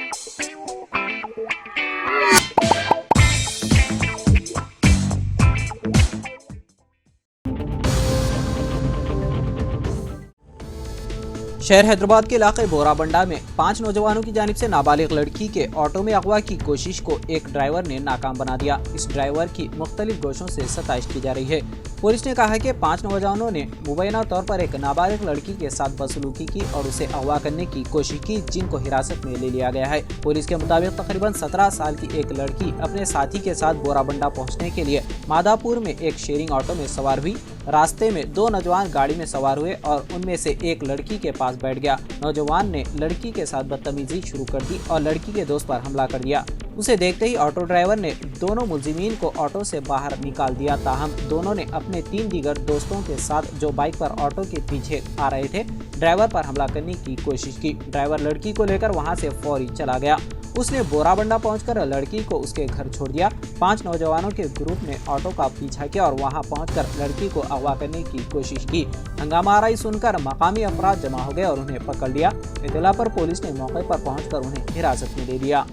शहर हैदराबाद के इलाके बोराबंडा में 5 नौजवानों की जानिब से नाबालिग लड़की के ऑटो में अगवा की कोशिश को एक ड्राइवर ने नाकाम बना दिया। इस ड्राइवर की मुख्तलिफ गोशों से सताइश की जा रही है। पुलिस ने कहा है कि 5 नौजवानों ने मुबैना तौर पर एक नाबालिग लड़की के साथ बदसलूकी की और उसे अगवा करने की कोशिश की, जिनको हिरासत में ले लिया गया है। पुलिस के मुताबिक तकरीबन 17 साल की एक लड़की अपने साथी के साथ बोराबंडा पहुंचने के लिए मादापुर में एक शेयरिंग ऑटो में सवार हुई। रास्ते में 2 नौजवान गाड़ी में सवार हुए और उनमें से एक लड़की के पास बैठ गया। नौजवान ने लड़की के साथ बदतमीजी शुरू कर दी और लड़की के दोस्त पर हमला कर दिया। उसे देखते ही ऑटो ड्राइवर ने दोनों मुलजिमीन को ऑटो से बाहर निकाल दिया। ताहम दोनों ने अपने 3 दीगर दोस्तों के साथ जो बाइक पर ऑटो के पीछे आ रहे थे, ड्राइवर पर हमला करने की कोशिश की। ड्राइवर लड़की को लेकर वहां से फौरी चला गया। उसने बोराबंडा पहुंचकर लड़की को उसके घर छोड़ दिया। 5 नौजवानों के ग्रुप ने ऑटो का पीछा किया और वहां पहुंचकर लड़की को अगवा करने की कोशिश की। हंगामा आराई सुनकर मकामी अफराद जमा हो गए और उन्हें पकड़ लिया। इत्तला पर पुलिस ने मौके पर पहुंचकर उन्हें हिरासत में ले लिया।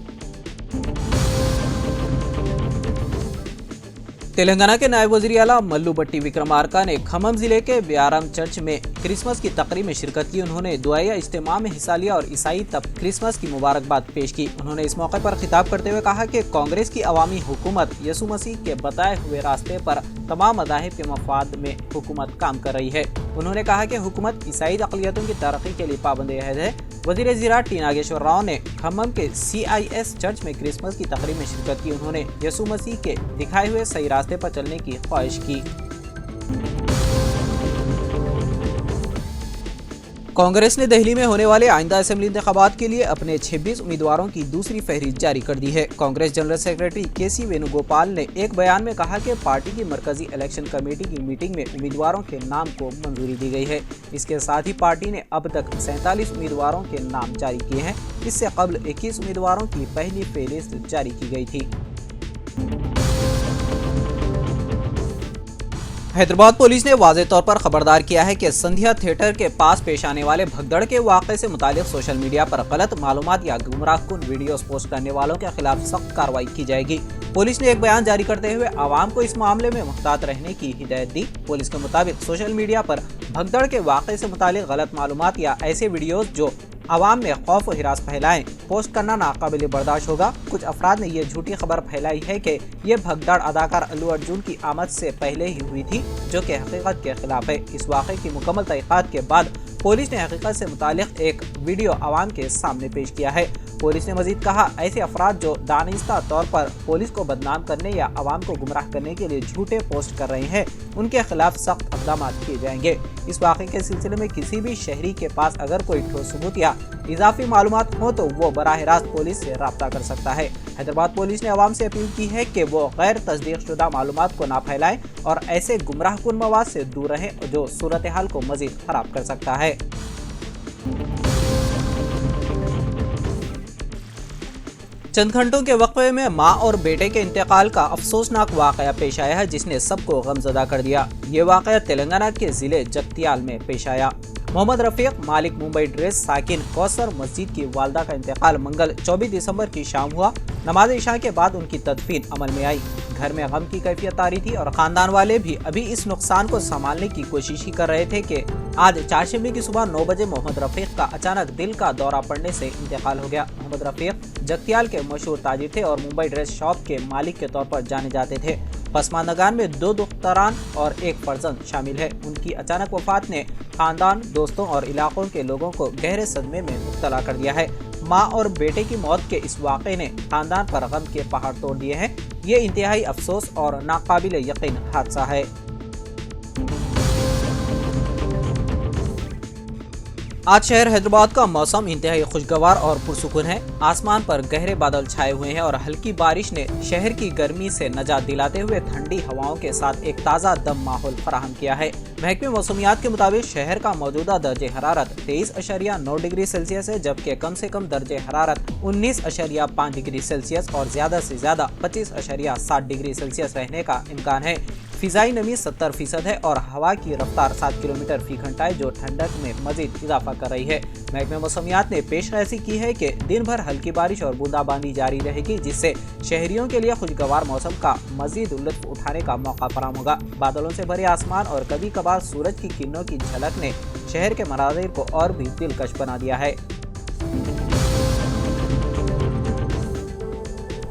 तेलंगाना के नायब वज़ीर आला मल्लू भट्टी विक्रमार्का ने खम्मम जिले के ब्यारम चर्च में क्रिसमस की तकरीब में शिरकत की। उन्होंने दुआया इज्तिमा में हिस्सा लिया और ईसाई तब क्रिसमस की मुबारकबाद पेश की। उन्होंने इस मौके पर खिताब करते हुए कहा कि कांग्रेस की अवामी हुकूमत यसु मसीह के बताए हुए रास्ते पर तमाम मज़ाहिब के मफाद में हुकूमत काम कर रही है। उन्होंने कहा कि हुकूमत ईसाई अक़लियतों की तरक्की के लिए पाबंद अहद है। वज़ीर ज़राअत टी नागेश्वर राव ने खम्मम के CIS चर्च में क्रिसमस की तकरीब में शिरकत की। उन्होंने यसु मसीह के दिखाए हुए सही रास्ते पर चलने की ख्वाहिश की। कांग्रेस ने दिल्ली में होने वाले आइंदा असेंबली इंतखाबात के लिए अपने 26 उम्मीदवारों की दूसरी फहरिस्त जारी कर दी है। Congress general secretary KC Venugopal ने एक बयान में कहा कि पार्टी की मरकजी इलेक्शन कमेटी की मीटिंग में उम्मीदवारों के नाम को मंजूरी दी गई है। इसके साथ ही पार्टी ने अब तक 47 उम्मीदवारों के नाम जारी किए हैं। इससे कबल 21 उम्मीदवारों की पहली फहरिस्त जारी की गई थी। हैदराबाद पुलिस ने वाज़ेह तौर पर खबरदार किया है कि संध्या थिएटर के पास पेश आने वाले भगदड़ के वाक़े से मुतालिक सोशल मीडिया पर गलत मालूमात या गुमराहकुन वीडियोस पोस्ट करने वालों के खिलाफ सख्त कार्रवाई की जाएगी। पुलिस ने एक बयान जारी करते हुए आवाम को इस मामले में मुहतात रहने की हिदायत दी। पुलिस के मुताबिक सोशल मीडिया पर भगदड़ के वाक़े से मुतालिक गलत मालूमात या ऐसे वीडियोस जो आवाम में खौफ व हिरास फैलाएं, पोस्ट करना नाकाबिल बर्दाश्त होगा। कुछ अफराद ने ये झूठी खबर फैलाई है कि ये भगदड़ अदाकार अल्लू अर्जुन की आमद से पहले ही हुई थी, जो कि हकीकत के खिलाफ है। इस वाक़े की मुकम्मल तहक़ीक़ात के बाद पुलिस ने हकीकत से मुतालिक एक वीडियो आवाम के सामने पेश किया है। पुलिस ने मजीद कहा, ऐसे अफराद जो दानिस्ता तौर पर पुलिस को बदनाम करने या आवाम को गुमराह करने के लिए झूठे पोस्ट कर रहे हैं, उनके खिलाफ सख्त इक़दाम किए जाएंगे। इस वाक़े के सिलसिले में किसी भी शहरी के पास अगर कोई ठोस सबूत या इजाफी मालूमात हो तो वो बराह रास्त पुलिस से राब्ता कर सकता है। हैदराबाद पुलिस ने आवाम से अपील की है कि वो गैर तस्दीक शुदा मालूमात को ना फैलाएं और ऐसे गुमराहकुन मवाद से दूर रहें जो सूरत हाल को मजीद खराब कर सकता है। चंद घंटों के वक्फे में मां और बेटे के इंतकाल का अफसोसनाक वाक़या पेश आया है, जिसने सबको गमज़दा कर दिया। ये वाक़या तेलंगाना के ज़िले जगतियाल में पेश आया। मोहम्मद रफ़ीक मालिक मुंबई ड्रेस साकिन कौसर मस्जिद की वालदा का इंतकाल मंगल 24 दिसंबर की शाम हुआ। नमाज इशा के बाद उनकी तदफीन अमल में आई। घर में गम की कैफियत तारी थी और खानदान वाले भी अभी इस नुकसान को संभालने की कोशिश ही कर रहे थे कि आज चारशंबे की सुबह 9 बजे मोहम्मद रफ़ीक का अचानक दिल का दौरा पड़ने से इंतकाल हो गया। मोहम्मद रफ़ीक जगतियाल के मशहूर ताजिर थे और मुंबई ड्रेस शॉप के मालिक के तौर पर जाने जाते थे। पसमानदगान में 2 दुख्तरान और 1 फर्जंद शामिल है। उनकी अचानक वफात ने खानदान, दोस्तों और इलाकों के लोगों को गहरे सदमे में मुब्तला कर दिया है। माँ और बेटे की मौत के इस वाक़े ने खानदान पर गम के पहाड़ तोड़ दिए हैं। ये इंतहाई अफसोस और नाकाबिल यकीन हादसा है। आज शहर हैदराबाद का मौसम इंतहाई खुशगवार और पुरसुकून है। आसमान पर गहरे बादल छाए हुए हैं और हल्की बारिश ने शहर की गर्मी से नजात दिलाते हुए ठंडी हवाओं के साथ एक ताज़ा दम माहौल फराहम किया है। महकमे मौसमियात के मुताबिक शहर का मौजूदा दर्जे हरारत 23.9 डिग्री सेल्सियस है, जबकि कम से कम दर्जे हरारत 19.5 डिग्री सेल्सियस और ज्यादा से ज्यादा 25.7 डिग्री सेल्सियस रहने का इम्कान है। फिजाई नमी 70% है और हवा की रफ्तार 7 किलोमीटर फी घंटा है, जो ठंडक में मजीद इजाफा कर रही है। महकमे मौसमियात ने पेशकशी की है कि दिन भर हल्की बारिश और बूंदाबांदी जारी रहेगी, जिससे शहरियों के लिए खुशगवार मौसम का मजीद लुत्फ उठाने का मौका फराहम होगा। बादलों से भरे आसमान और कभी कभार सूरज की किरणों की झलक ने शहर के मनाज़िर को और भी दिलकश बना दिया है।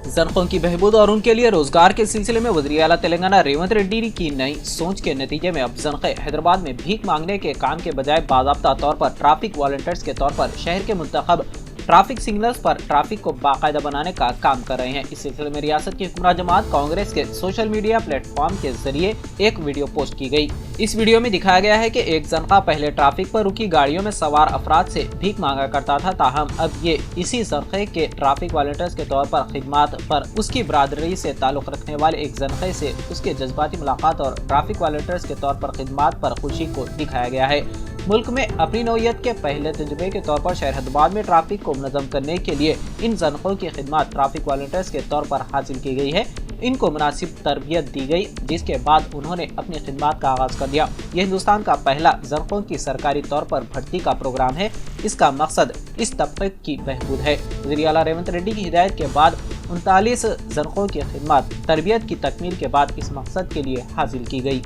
ज़रख़ों की बहबूद और उनके लिए रोजगार के सिलसिले में वज़ीर आला तेलंगाना रेवंत रेड्डी की नई सोच के नतीजे में अब ज़रख़े हैदराबाद में भीख मांगने के काम के बजाय बाज़ाब्ता तौर पर ट्रैफिक वॉलंटियर्स के तौर पर शहर के मुंतखब ट्रैफिक सिग्नल्स पर ट्रैफिक को बाकायदा बनाने का काम कर रहे हैं। इस सिलसिले में रियासत की हुक्मरान जमात कांग्रेस के सोशल मीडिया प्लेटफॉर्म के जरिए एक वीडियो पोस्ट की गई। इस वीडियो में दिखाया गया है कि एक ज़रख़ा पहले ट्रैफिक पर रुकी गाड़ियों में सवार अफराद से भीख मांगा करता था, ताहम अब ये इसी ज़रख़े के ट्रैफिक वॉलंटियर्स के तौर पर खिदमात पर उसकी बरादरी से ताल्लुक़ रखने वाले एक ज़रख़े से उसके जज्बाती मुलाकात और ट्रैफिक वॉलंटियर्स के तौर पर खिदमात पर खुशी को दिखाया गया है। मुल्क में अपनी नौयत के पहले तजुर्बे के तौर पर शहर हैदराबाद में ट्रैफिक को मुनज़्ज़म करने के लिए इन ज़रख़ों की खिदमत ट्रैफिक वॉलंटियर्स के तौर पर हासिल की गई है। इनको मुनासिब तरबियत दी गई, जिसके बाद उन्होंने अपनी खिदमत का आगाज़ कर दिया। यह हिंदुस्तान का पहला ज़रख़ों की सरकारी तौर पर भर्ती का प्रोग्राम है। इसका मकसद इस तबके की बहबूद है। वज़ीर आला रेवंत रेड्डी की हिदायत के बाद 39 ज़रख़ों की खिदमत तरबियत की तकमील के बाद इस मकसद के लिए हासिल की गई।